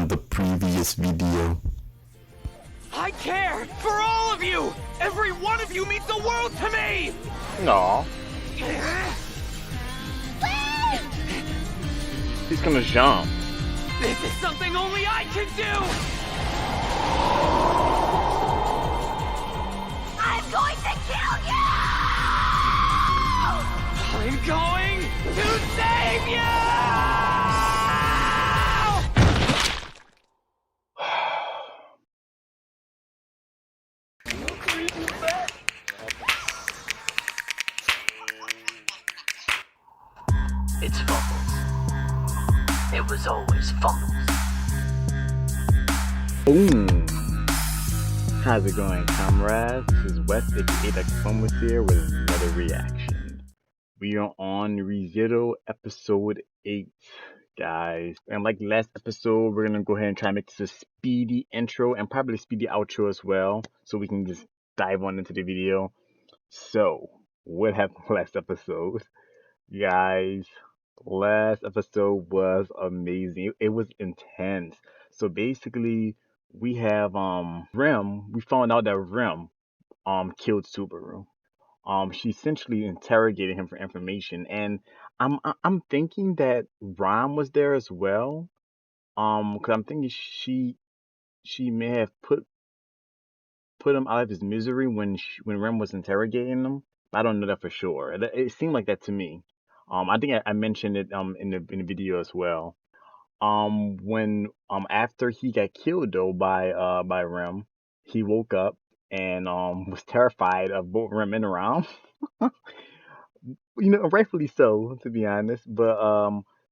from the previous video. I care for all of you! Every one of you means the world to me! No. He's gonna jump. This is something only I can do! I'm going to kill you! I'm going to save you! It's Fumbles. It was always Fumbles. Boom! How's it going, comrades? This is West, aka Fumbles here with another reaction. We are on ReZero episode 8, guys. And like last episode, we're gonna go ahead and try and make this a speedy intro and probably a speedy outro as well, so we can just dive on into the video. So, what happened last episode? Guys, last episode was amazing. It was intense. So basically, we have Rem. We found out that Rem killed Subaru. She essentially interrogated him for information, and I'm thinking that Ram was there as well. Because I'm thinking she may have put him out of his misery when Rem was interrogating him. I don't know that for sure. It seemed like that to me. I think I mentioned it in the video as well. When after he got killed though by Rem, he woke up and was terrified of both Rem and Ram. Rightfully so, to be honest. But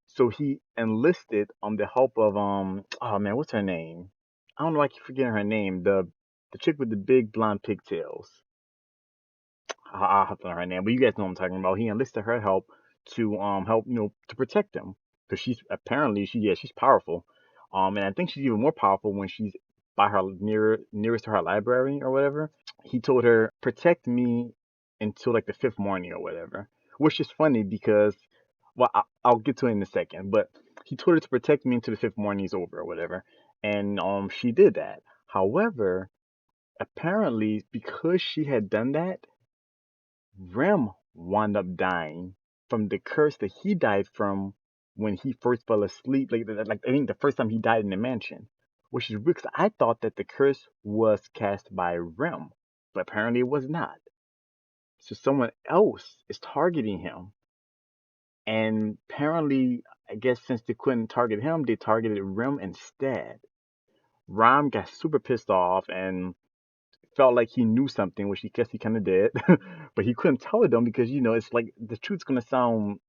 so he enlisted the help of oh man, what's her name? I don't know. I keep forgetting her name. The chick with the big blonde pigtails. I'll have to know her name, but you guys know what I'm talking about. He enlisted her help to help to protect him, because she's powerful. And I think she's even more powerful when she's by her nearest to her library or whatever. He told her, protect me until like the 5th morning or whatever, which is funny because, well, I'll get to it in a second, but he told her to protect me until the 5th morning is over or whatever, and she did that. However, apparently because she had done that, Rem wound up dying from the curse that he died from when he first fell asleep. Like I think the first time he died in the mansion, which is weird because I thought that the curse was cast by Rem, but apparently it was not. So someone else is targeting him, and apparently, I guess since they couldn't target him, they targeted Rem instead. Ram got super pissed off and felt like he knew something, which he guess he kind of did, but he couldn't tell them because it's like the truth's gonna sound,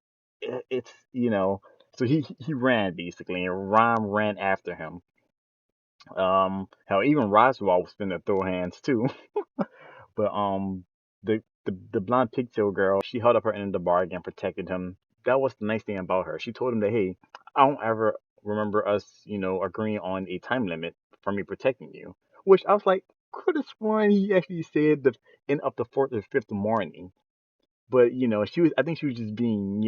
it's So he ran basically, and Ram ran after him. Hell, even Roswell was finna throw hands too, but the blonde pigtail girl, she held up her end of the bargain and protected him. That was the nice thing about her. She told him that, hey, I don't ever remember us, agreeing on a time limit for me protecting you. Which I was like, could have sworn he actually said the end of the 4th or 5th morning. But I think she was just being,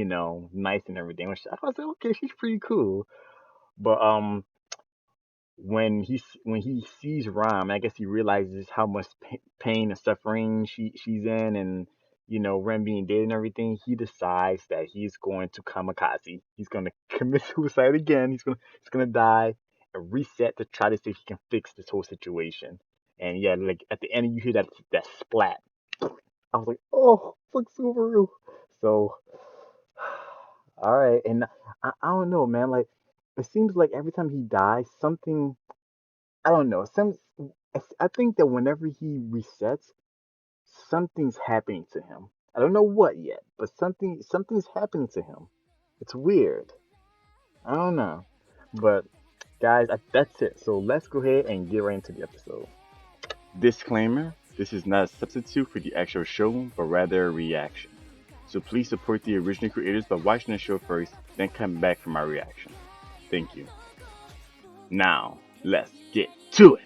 nice and everything. Which I was like, okay, she's pretty cool. But when he sees Ram, I guess he realizes how much pain and suffering she's in, and Rem being dead and everything. He decides that he's going to kamikaze. He's going to commit suicide again. He's gonna die and reset to try to see if he can fix this whole situation. And yeah, like at the end, you hear that splat. I was like, oh, fuck Subaru. So, all right, and I don't know, man. Like, it seems like every time he dies, something, I don't know. I think that whenever he resets, something's happening to him. I don't know what yet, but something's happening to him. It's weird. I don't know. But guys, that's it. So let's go ahead and get right into the episode. Disclaimer: this is not a substitute for the actual show, but rather a reaction. So please support the original creators by watching the show first, then come back for my reaction. Thank you. Now, let's get to it!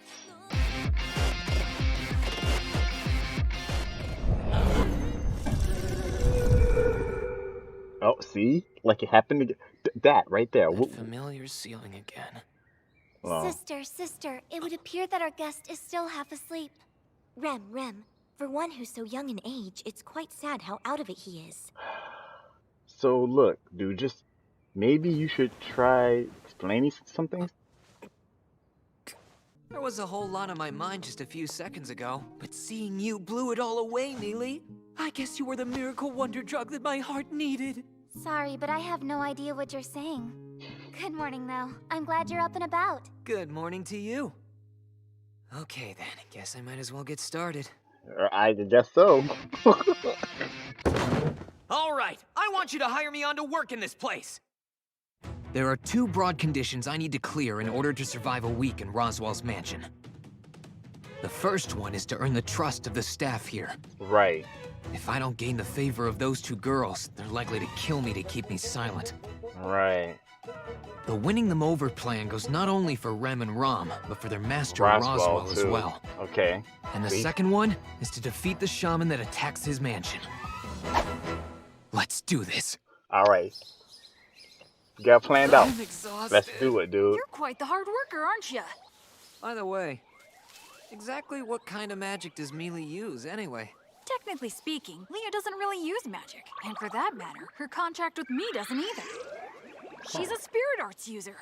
Oh, see? Like it happened again. That right there. That familiar ceiling again. Well, Sister, it would appear that our guest is still half asleep. Rem, for one who's so young in age, it's quite sad how out of it he is. so look, dude, just maybe you should try explaining some things. There was a whole lot on my mind just a few seconds ago, but seeing you blew it all away, Neely. I guess you were the miracle wonder drug that my heart needed. Sorry, but I have no idea what you're saying. Good morning, though. I'm glad you're up and about. Good morning to you. Okay then, guess I might as well get started. I guess so. All right, I want you to hire me on to work in this place. There are 2 broad conditions I need to clear in order to survive a week in Roswell's mansion. The first one is to earn the trust of the staff here. Right. If I don't gain the favor of those 2 girls, they're likely to kill me to keep me silent. Right. The winning them over plan goes not only for Rem and Rom, but for their master Roswell, Roswell as too. well. Okay. And the See? second one is to defeat the shaman that attacks his mansion. Let's do this. All right. You got it planned out. I'm exhausted. Let's do it, dude. You're quite the hard worker, aren't you? By the way, exactly what kind of magic does Mealy use anyway? Technically speaking, Leah doesn't really use magic. And for that matter, her contract with me doesn't either. She's a spirit arts user.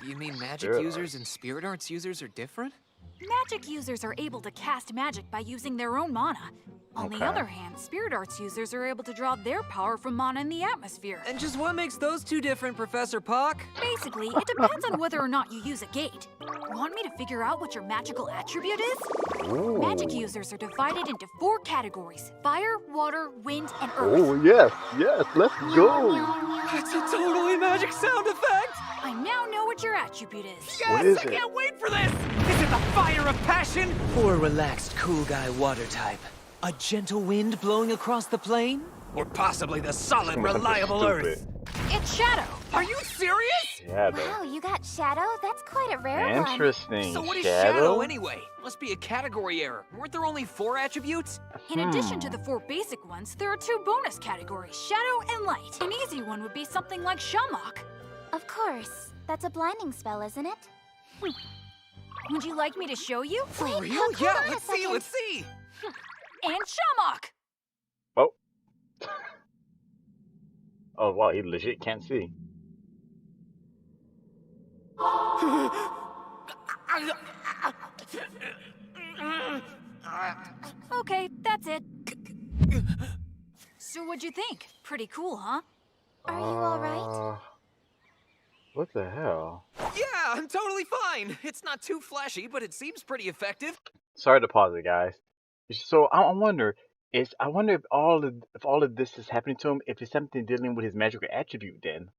You mean magic Spirit users and spirit arts users are different? Magic users are able to cast magic by using their own mana. On the Okay. other hand, spirit arts users are able to draw their power from mana in the atmosphere. And just what makes those 2 different, Professor Pock? Basically, it depends on whether or not you use a gate. Want me to figure out what your magical attribute is? Ooh. Magic users are divided into 4 categories: fire, water, wind, and earth. Oh, yes. Let's go. That's a totally magic sound effect! I now know what your attribute is. Yes, What is I it? can't wait for this! Is it the fire of passion? Or a relaxed, cool guy water type? A gentle wind blowing across the plain? Or possibly the solid, Something reliable stupid. earth? It's Shadow. Are you serious? Yeah, though. Wow, you got Shadow? That's quite a rare one. Interesting. So what is shadow anyway? Must be a category error. Weren't there only 4 attributes? In addition to the 4 basic ones, there are 2 bonus categories, Shadow and Light. An easy one would be something like Shamrock. Of course. That's a blinding spell, isn't it? Would you like me to show you? For Wait, real? hold Yeah, on a let's see, second. let's see! And Shamrock! Oh. Oh, wow, he legit can't see. Okay, that's it. So what'd you think? Pretty cool, huh? Are you all right? What the hell? Yeah, I'm totally fine. It's not too flashy, but it seems pretty effective. Sorry to pause it, guys. So I wonder if all of this is happening to him, if it's something dealing with his magical attribute, then,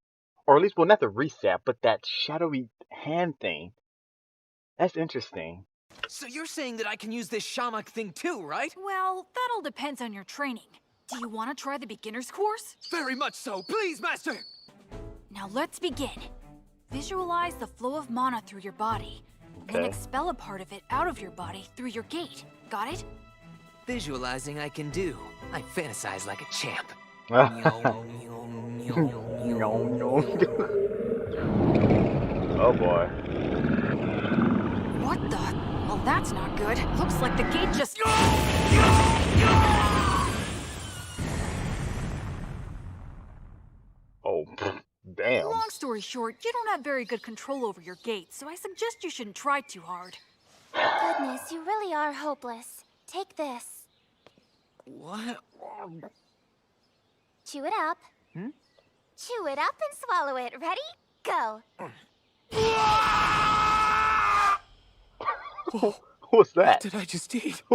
or at least, well, not the reset, but that shadowy hand thing. That's interesting. So you're saying that I can use this shamrock thing too, right? Well, that all depends on your training. Do you want to try the beginner's course? Very much so. Please, Master! Now let's begin. Visualize the flow of mana through your body. Then Okay. expel a part of it out of your body through your gate. Got it? Visualizing I can do. I fantasize like a champ. Oh boy. What the? Well, that's not good. Looks like the gate just... Oh, damn. Long story short, you don't have very good control over your gate, so I suggest you shouldn't try too hard. Goodness, you really are hopeless. Take this. What? Chew it up. Chew it up and swallow it. Ready? Go. What's that? Did I just eat? A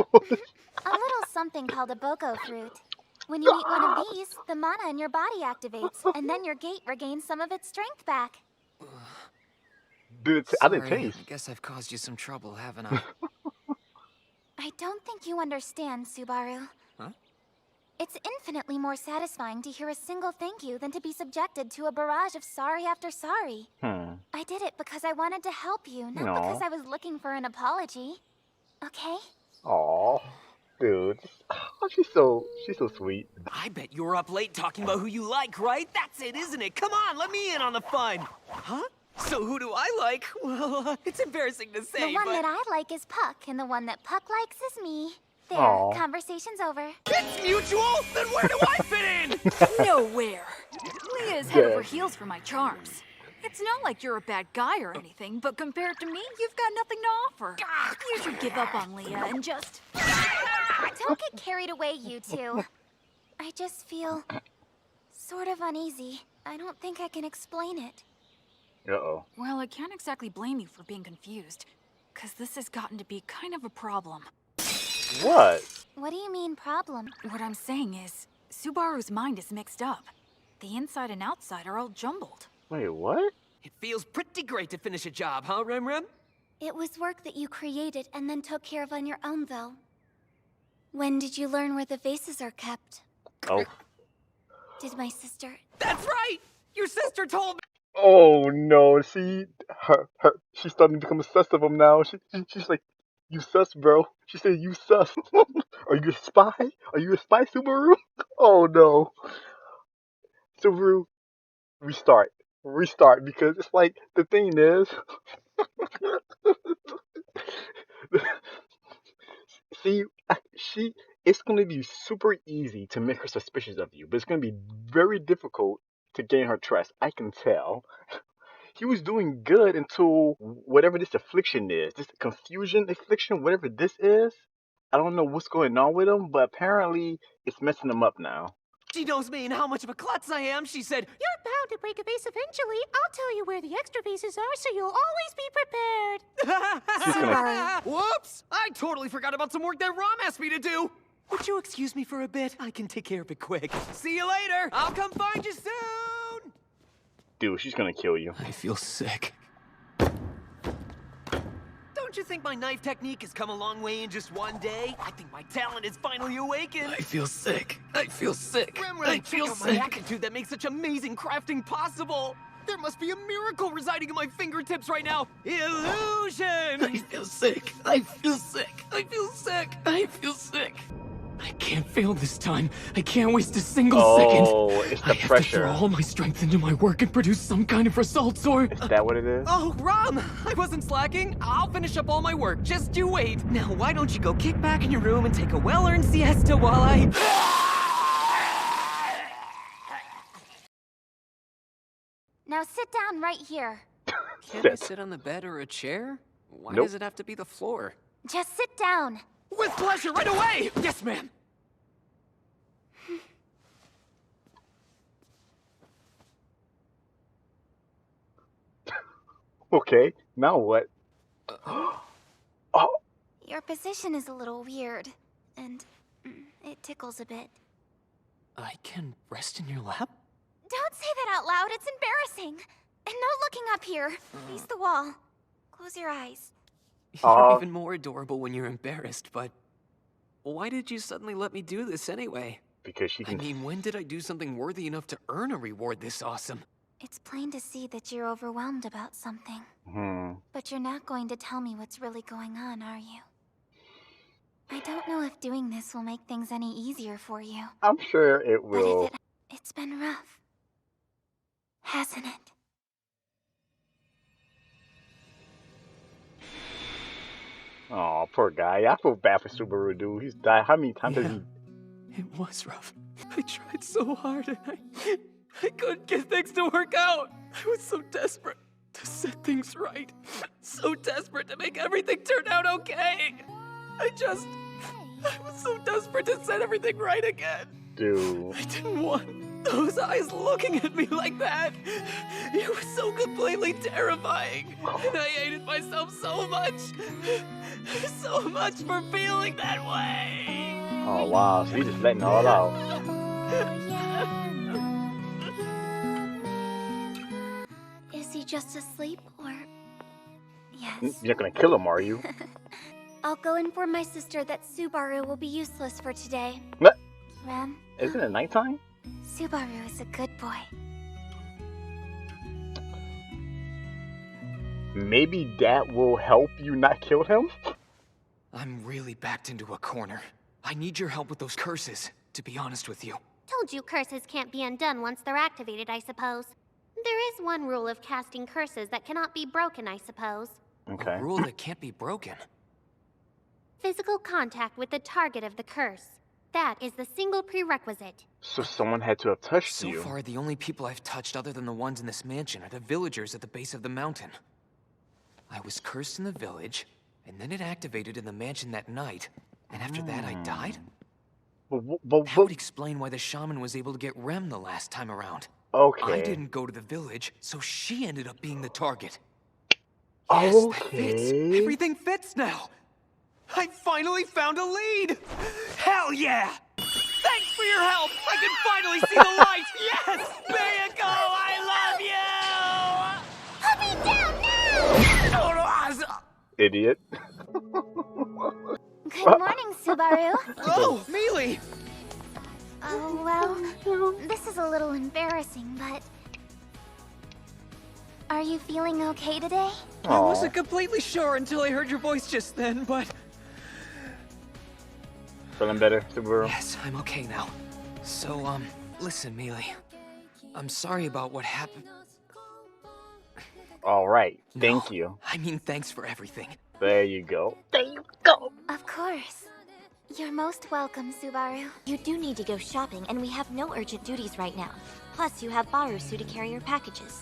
little something called a boko fruit. When you eat one of these, the mana in your body activates, and then your gate regains some of its strength back. Dude, I didn't Sorry, taste. I guess I've caused you some trouble, haven't I? I don't think you understand, Subaru. Huh? It's infinitely more satisfying to hear a single thank you than to be subjected to a barrage of sorry after sorry. I did it because I wanted to help you, not Aw. because I was looking for an apology. Okay? Aw, dude. Oh, she's so sweet. I bet you were up late talking about who you like, right? That's it, isn't it? Come on, let me in on the fun. Huh? So who do I like? Well, it's embarrassing to say, The one but... that I like is Puck, and the one that Puck likes is me. There, Aw. conversation's over. It's mutual? Then where do I fit in? Nowhere. Leah is head over heels for my charms. It's not like you're a bad guy or anything, but compared to me, you've got nothing to offer. You should give up on Leah and just... Don't get carried away, you two. I just feel sort of uneasy. I don't think I can explain it. Uh-oh. Well, I can't exactly blame you for being confused, because this has gotten to be kind of a problem. What? What do you mean, problem? What I'm saying is, Subaru's mind is mixed up. The inside and outside are all jumbled. Wait, what? It feels pretty great to finish a job, huh, Rem Rem? It was work that you created and then took care of on your own, though. When did you learn where the vases are kept? Oh. Did my sister... That's right! Your sister told me! Oh no, see, she's starting to become obsessed with him now. She's like, you sus, bro. She said, you sus. Are you a spy? Are you a spy, Subaru? Oh no. Subaru, restart. Restart, because it's like, the thing is... See, it's going to be super easy to make her suspicious of you, but it's going to be very difficult to gain her trust. I can tell. He was doing good until whatever this affliction is, this confusion affliction, whatever this is. I don't know what's going on with him, but apparently it's messing him up now. She knows me and how much of a klutz I am. She said, You're bound to break a vase eventually. I'll tell you where the extra vases are, so you'll always be prepared. She's gonna... Whoops! I totally forgot about some work that Rom asked me to do. Would you excuse me for a bit? I can take care of it quick. See you later. I'll come find you soon. Dude, she's gonna kill you. I feel sick. Don't you think my knife technique has come a long way in just one day? I think my talent is finally awakened. I feel sick. I feel sick. I feel sick. My attitude that makes such amazing crafting possible. There must be a miracle residing in my fingertips right now. Illusion! I feel sick. I feel sick. I feel sick. I feel sick. I can't fail this time. I can't waste a single second. Oh, it's the I pressure. have to throw all my strength into my work and produce some kind of results, or... Is that what it is? Oh, Rom! I wasn't slacking. I'll finish up all my work. Just you wait. Now, why don't you go kick back in your room and take a well-earned siesta while I... Now sit down right here. Can't I sit on the bed or a chair? Why Nope. does it have to be the floor? Just sit down. With pleasure, right away! Yes, ma'am! Okay, now what? Oh, Your position is a little weird, and it tickles a bit. I can rest in your lap? Don't say that out loud, it's embarrassing. And no looking up here. Face the wall. Close your eyes. You're even more adorable when you're embarrassed, but... Why did you suddenly let me do this anyway? because she I can... mean, when did I do something worthy enough to earn a reward this awesome? It's plain to see that you're overwhelmed about something. But you're not going to tell me what's really going on, are you? I don't know if doing this will make things any easier for you. I'm sure it But will. if it's been rough, hasn't it? Oh, poor guy. I feel bad for Subaru, dude. He's died. How many times has he... It was rough. I tried so hard and I couldn't get things to work out. I was so desperate to set things right. So desperate to make everything turn out okay. I was so desperate to set everything right again. Dude. I didn't want those eyes looking at me like that. It was so completely terrifying. And I hated myself so much. So much for feeling that way. Oh, wow. So he's just letting it all out. Is he just asleep, or... Yes. You're not gonna kill him, are you? I'll go inform my sister that Subaru will be useless for today. What? Rem, Isn't it nighttime? Subaru is a good boy. Maybe that will help you not kill him? I'm really backed into a corner. I need your help with those curses, to be honest with you. Told you curses can't be undone once they're activated, I suppose. There is one rule of casting curses that cannot be broken, I suppose. Okay. A rule that can't be broken. Physical contact with the target of the curse. That is the single prerequisite. So someone had to have touched So you. far, the only people I've touched other than the ones in this mansion are the villagers at the base of the mountain. I was cursed in the village, and then it activated in the mansion that night, and after that I died? That would explain why the shaman was able to get Rem the last time around. Okay. I didn't go to the village, so she ended up being the target. Yes, that fits. Okay. Everything fits now. I finally found a lead. Hell yeah! Thanks for your help. I can finally see the light. Yes, there you go. I love you. Idiot. Good morning, Subaru. Oh, Mealy. Oh, well, this is a little embarrassing, but... Are you feeling okay today? I wasn't completely sure until I heard your voice just then, but... Feeling better, Subaru? Yes, I'm okay now. So, listen, Mealy. I'm sorry about what happened. Alright, thank No, you. I mean, thanks for everything. There you go. There you go. Of course. You're most welcome, Subaru. You do need to go shopping, and we have no urgent duties right now. Plus, you have Barusu to carry your packages.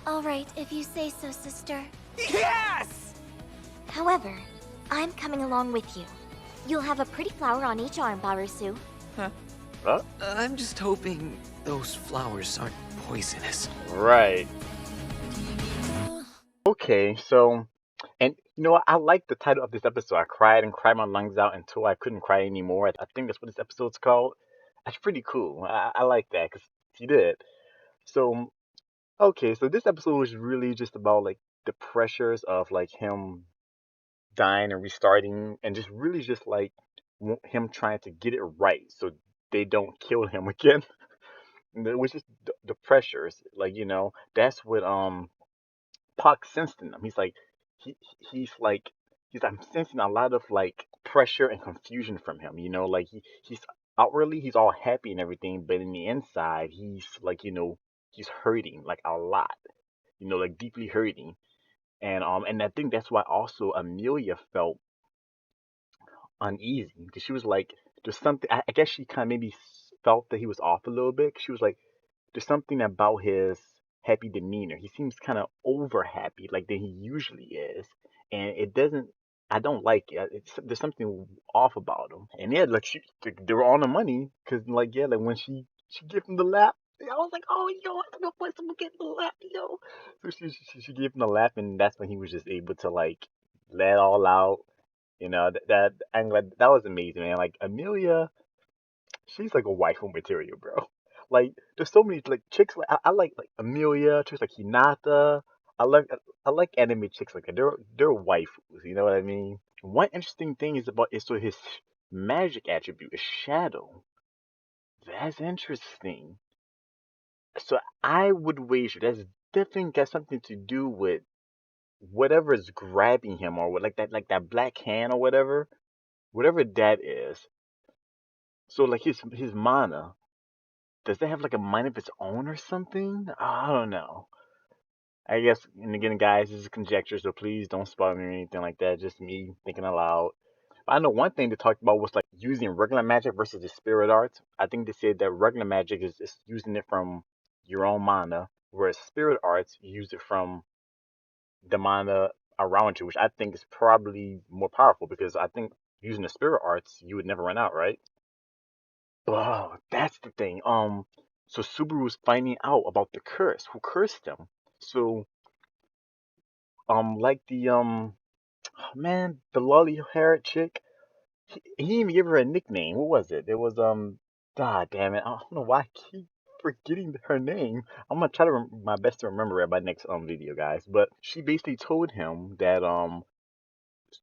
All right, if you say so, sister. Yes! However, I'm coming along with you. You'll have a pretty flower on each arm, Barusu. Huh? I'm just hoping those flowers aren't poisonous. Right. Okay, so, and you know what? I like the title of this episode. I cried and cried my lungs out until I couldn't cry anymore. I think that's what this episode's called. That's pretty cool. I like that because he did. So, okay, so this episode was really just about like the pressures of like him dying and restarting, and just really just like him trying to get it right so they don't kill him again. Which is the pressures, like that's what Puck sensed in him. He's like he's like I'm sensing a lot of like pressure and confusion from him. Like he's outwardly he's all happy and everything, but in the inside he's like he's hurting like a lot. Like deeply hurting. And I think that's why also Amelia felt uneasy because she was like, there's something. I guess she kind of maybe felt that he was off a little bit. 'Cause she was like, there's something about his happy demeanor. He seems kind of over happy, like than he usually is, and it doesn't. I don't like it. There's something off about him. And yeah, like they were on the money because like yeah, like when she gave him the lap. I was like, oh, yo, I don't know why someone get the lap, yo. So she gave him the lap, and that's when he was just able to like let it all out. That I'm glad that was amazing, man. Like Amelia, she's like a waifu material, bro. Like there's so many like chicks. Like I like Amelia, chicks like Hinata. I like anime chicks like that. They're waifus. You know what I mean? One interesting thing is so his magic attribute is shadow. That's interesting. So I would wager that's definitely got something to do with whatever is grabbing him or what, like that black hand or whatever that is. So like his mana, does that have like a mind of its own or something? I don't know. I guess, and again, guys, this is conjecture, so please don't spoil me or anything like that. Just me thinking aloud. But I know one thing they talked about was like using regular magic versus the spirit arts. I think they said that regular magic is using it from your own mana, whereas spirit arts you use it from the mana around you, which I think is probably more powerful because I think using the spirit arts you would never run out, right? Oh, that's the thing. So Subaru's finding out about the curse. Who cursed him? So, like the man, the lolly-haired chick. He didn't even give her a nickname. What was it? It was God damn it! I don't know why I keep forgetting her name. I'm gonna try to my best to remember it by next video, guys. But she basically told him that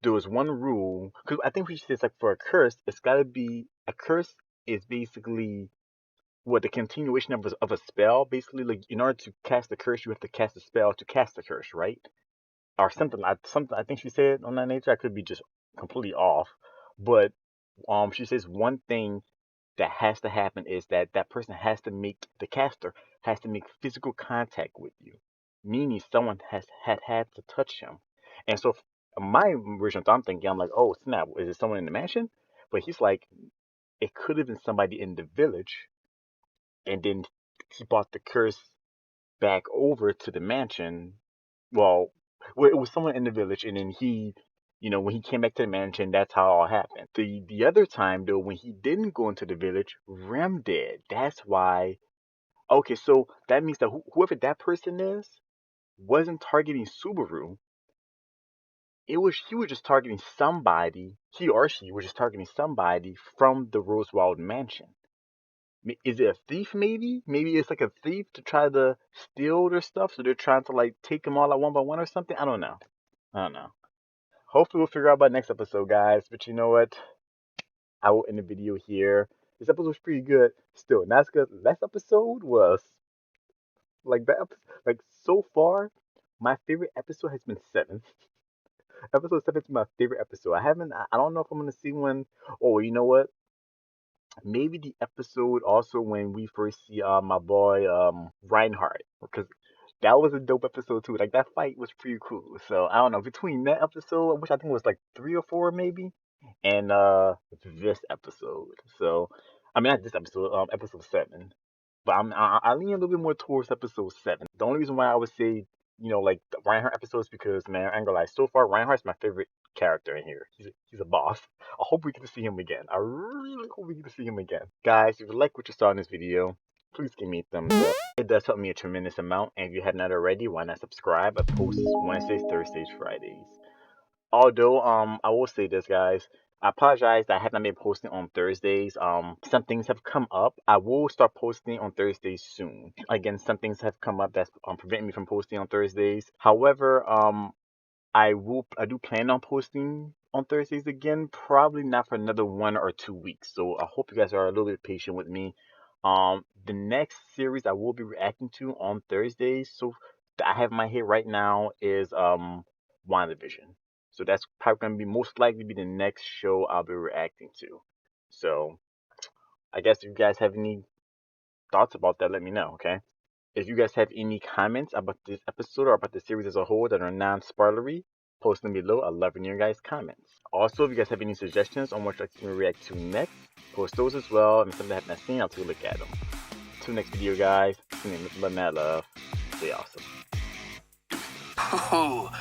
there was one rule because I think she says like for a curse, it's gotta be a curse is basically what the continuation of a spell. Basically, like in order to cast the curse, you have to cast a spell to cast the curse, right? Or something like something. I think she said on that nature. I could be just completely off, but she says one thing that has to happen is that person has to make the caster has to make physical contact with you, meaning someone has had to touch him. And so my original thought, I'm thinking, I'm like, oh snap, is it someone in the mansion? But he's like, it could have been somebody in the village, and then he brought the curse back over to the mansion. Well, it was someone in the village, and then he, when he came back to the mansion, that's how it all happened. The other time though, when he didn't go into the village, Rem did. That's why. Okay, so that means that whoever that person is wasn't targeting Subaru. He was just targeting somebody. He or she was just targeting somebody from the Rosewild mansion. Is it a thief maybe? Maybe it's like a thief to try to steal their stuff, so they're trying to like take them all out one by one or something? I don't know. Hopefully we'll figure out by next episode, guys. But you know what? I will end the video here. This episode was pretty good. Still, not as good. Last episode was like that. Like so far, my favorite episode has been 7. Episode 7 is my favorite episode. I don't know if I'm gonna see one. Oh, you know what? Maybe the episode also when we first see my boy Reinhardt, because that was a dope episode too. Like that fight was pretty cool. So I don't know, between that episode, which I think was like 3 or 4 maybe, and this episode. So I mean not this episode, episode 7. But I lean a little bit more towards episode 7. The only reason why I would say, like the Reinhardt episode is because, man, I ain't gonna lie, so far Reinhardt's my favorite character in here. He's a boss. I hope we get to see him again. I really hope we get to see him again. Guys, if you like what you saw in this video, please give me a thumbs up. It does help me a tremendous amount. And if you have not already, why not subscribe? I post Wednesdays, Thursdays, Fridays. Although, I will say this, guys. I apologize that I have not been posting on Thursdays. Some things have come up. I will start posting on Thursdays soon. Again, some things have come up that's preventing me from posting on Thursdays. However, I do plan on posting on Thursdays again. Probably not for another 1 or 2 weeks. So I hope you guys are a little bit patient with me. The next series I will be reacting to on Thursdays, so that I have in my head right now, is WandaVision. So that's probably going to be most likely be the next show I'll be reacting to. So I guess if you guys have any thoughts about that, let me know, okay? If you guys have any comments about this episode or about the series as a whole that are non-spoilery, post them below. I love reading your guys' comments. Also, if you guys have any suggestions on what you'd like to react to next, post those as well. And something I have not seen, I'll take a look at them. Till next video, guys. Love, mad love. Stay awesome. Oh,